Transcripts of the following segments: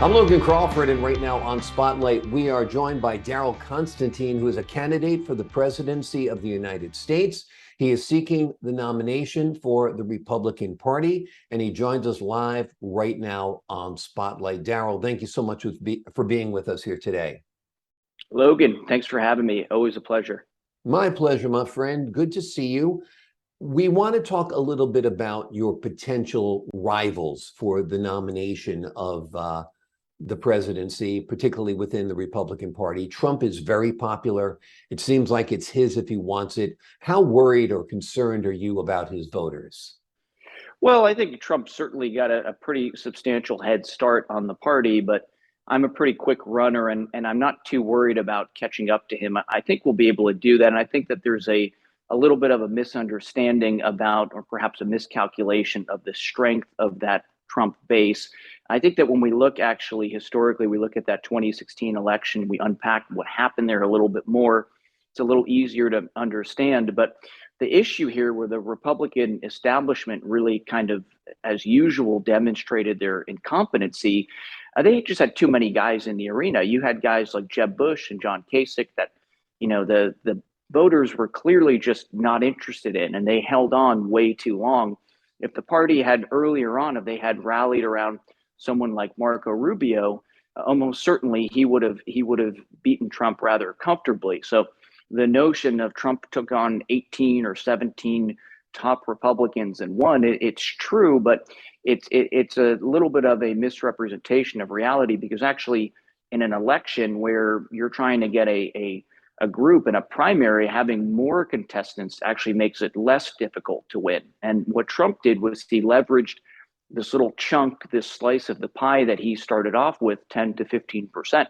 I'm Logan Crawford, and right now on Spotlight, we are joined by Daryl Constantine, who is a candidate for the presidency of the United States. He is seeking the nomination for the Republican Party, and he joins us live right now on Spotlight. Daryl, thank you so much for being with us here today. Logan, thanks for having me. Always a pleasure. My pleasure, my friend. Good to see you. We want to talk a little bit about your potential rivals for the nomination of the presidency, particularly within the Republican Party. Trump is very popular. It seems like it's his if he wants it. How worried or concerned are you about his voters? Well, I think Trump certainly got a pretty substantial head start on the party, but I'm a pretty quick runner and I'm not too worried about catching up to him. I think we'll be able to do that. And I think that there's a little bit of a misunderstanding about, or perhaps a miscalculation of the strength of that Trump base. I think that when we look actually historically, we look at that 2016 election, we unpack what happened there a little bit more. It's a little easier to understand. But the issue here where the Republican establishment really kind of, as usual, demonstrated their incompetency, they just had too many guys in the arena. You had guys like Jeb Bush and John Kasich that, the voters were clearly just not interested in, and they held on way too long. If the party had earlier on, if they had rallied around someone like Marco Rubio, almost certainly he would have beaten Trump rather comfortably. So the notion of Trump took on 18 or 17 top Republicans and won, it's true, but it's a little bit of a misrepresentation of reality, because actually in an election where you're trying to get a group in a primary, having more contestants actually makes it less difficult to win. And what Trump did was he leveraged this little chunk, this slice of the pie that he started off with, 10 to 15%.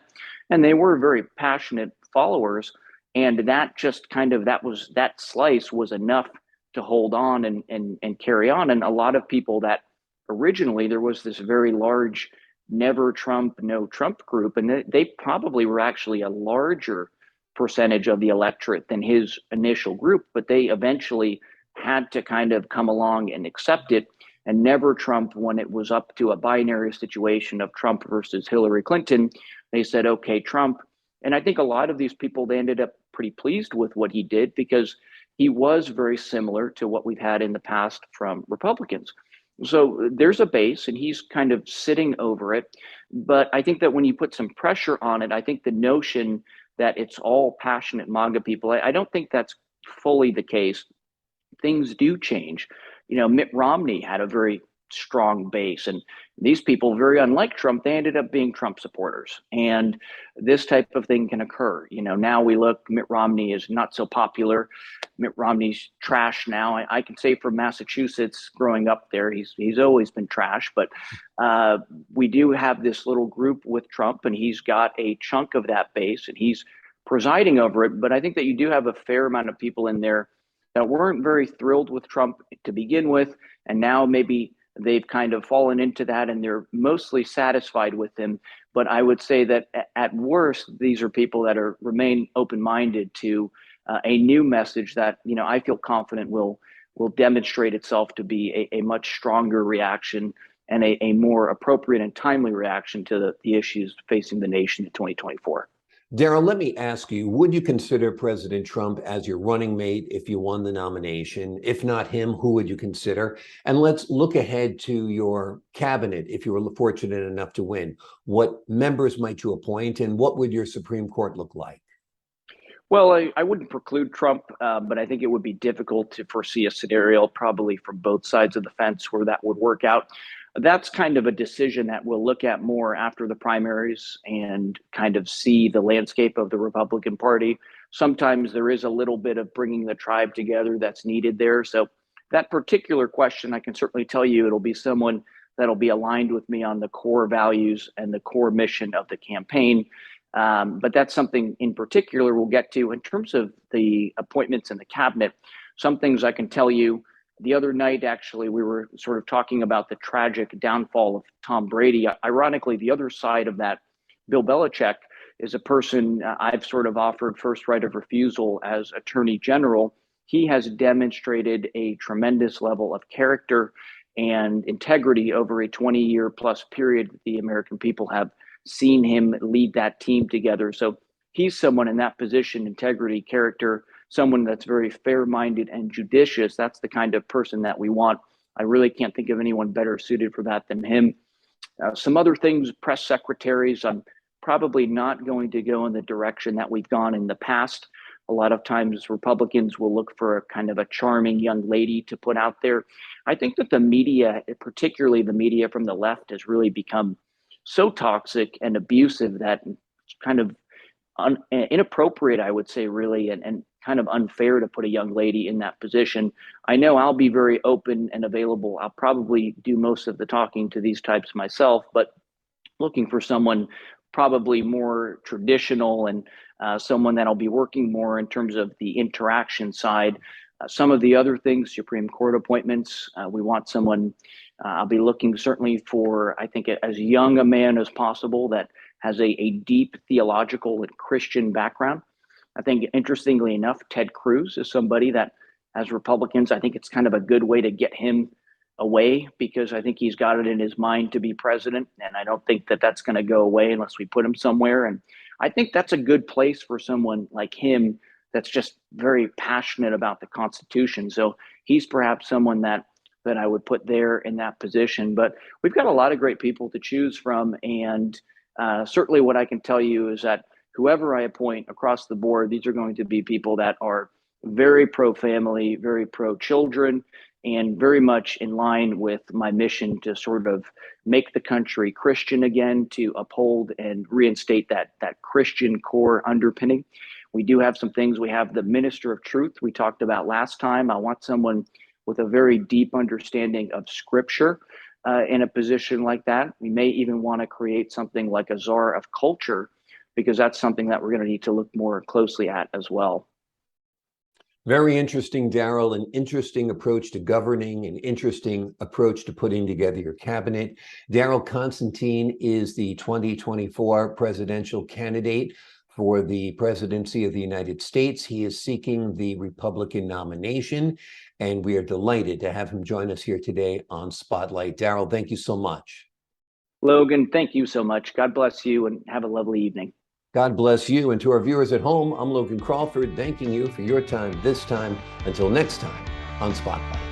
And they were very passionate followers. And that just kind of, that slice was enough to hold on and carry on. And a lot of people that originally there was this very large never Trump, no Trump group, and they probably were actually a larger percentage of the electorate than his initial group, but they eventually had to kind of come along and accept it. And never Trump, when it was up to a binary situation of Trump versus Hillary Clinton, they said, okay, Trump. And I think a lot of these people, they ended up pretty pleased with what he did, because he was very similar to what we've had in the past from Republicans. So there's a base and he's kind of sitting over it. But I think that when you put some pressure on it, I think the notion that it's all passionate MAGA people, I don't think that's fully the case. Things do change. Mitt Romney had a very strong base, and these people, very unlike Trump, they ended up being Trump supporters. And this type of thing can occur. Now we look, Mitt Romney is not so popular. Mitt Romney's trash now. I can say from Massachusetts, growing up there, he's always been trash. But we do have this little group with Trump, and he's got a chunk of that base, and he's presiding over it. But I think that you do have a fair amount of people in there that weren't very thrilled with Trump to begin with, and now maybe they've kind of fallen into that and they're mostly satisfied with him. But I would say that at worst, these are people that remain open-minded to a new message that I feel confident will demonstrate itself to be a much stronger reaction and a more appropriate and timely reaction to the issues facing the nation in 2024. Daryl, let me ask you, would you consider President Trump as your running mate if you won the nomination? If not him, who would you consider? And let's look ahead to your cabinet if you were fortunate enough to win. What members might you appoint, and what would your Supreme Court look like? Well, I wouldn't preclude Trump, but I think it would be difficult to foresee a scenario, probably from both sides of the fence, where that would work out. That's kind of a decision that we'll look at more after the primaries and kind of see the landscape of the Republican Party. Sometimes there is a little bit of bringing the tribe together that's needed there. So that particular question, I can certainly tell you it'll be someone that'll be aligned with me on the core values and the core mission of the campaign. But that's something in particular we'll get to. In terms of the appointments in the cabinet, some things I can tell you. The other night, actually, we were sort of talking about the tragic downfall of Tom Brady. Ironically, the other side of that, Bill Belichick, is a person I've sort of offered first right of refusal as Attorney General. He has demonstrated a tremendous level of character and integrity over a 20-year plus period that the American people have seen him lead that team together. So he's someone in that position, integrity, character, someone that's very fair-minded and judicious. That's the kind of person that we want. I really can't think of anyone better suited for that than him. Some other things, press secretaries, I'm probably not going to go in the direction that we've gone in the past. A lot of times Republicans will look for a kind of a charming young lady to put out there. I think that the media, particularly the media from the left, has really become so toxic and abusive that it's kind of inappropriate, I would say, really, and kind of unfair to put a young lady in that position. I know I'll be very open and available. I'll probably do most of the talking to these types myself, but looking for someone probably more traditional and someone that'll be working more in terms of the interaction side. Some of the other things, Supreme Court appointments, we want someone, I'll be looking certainly for, I think, as young a man as possible that has a deep theological and Christian background. I think, interestingly enough, Ted Cruz is somebody that, as Republicans, I think it's kind of a good way to get him away, because I think he's got it in his mind to be president. And I don't think that that's going to go away unless we put him somewhere. And I think that's a good place for someone like him that's just very passionate about the Constitution. So he's perhaps someone that I would put there in that position. But we've got a lot of great people to choose from. And certainly what I can tell you is that whoever I appoint across the board, these are going to be people that are very pro-family, very pro-children, and very much in line with my mission to sort of make the country Christian again, to uphold and reinstate that Christian core underpinning. We do have some things. We have the minister of truth we talked about last time. I want someone with a very deep understanding of scripture in a position like that. We may even want to create something like a czar of culture, because that's something that we're going to need to look more closely at as well. Very interesting, Daryl. An interesting approach to governing, an interesting approach to putting together your cabinet. Daryl Constantine is the 2024 presidential candidate for the presidency of the United States. He is seeking the Republican nomination, and we are delighted to have him join us here today on Spotlight. Daryl, thank you so much. Logan, thank you so much. God bless you and have a lovely evening. God bless you. And to our viewers at home, I'm Logan Crawford, thanking you for your time this time. Until next time on Spotlight.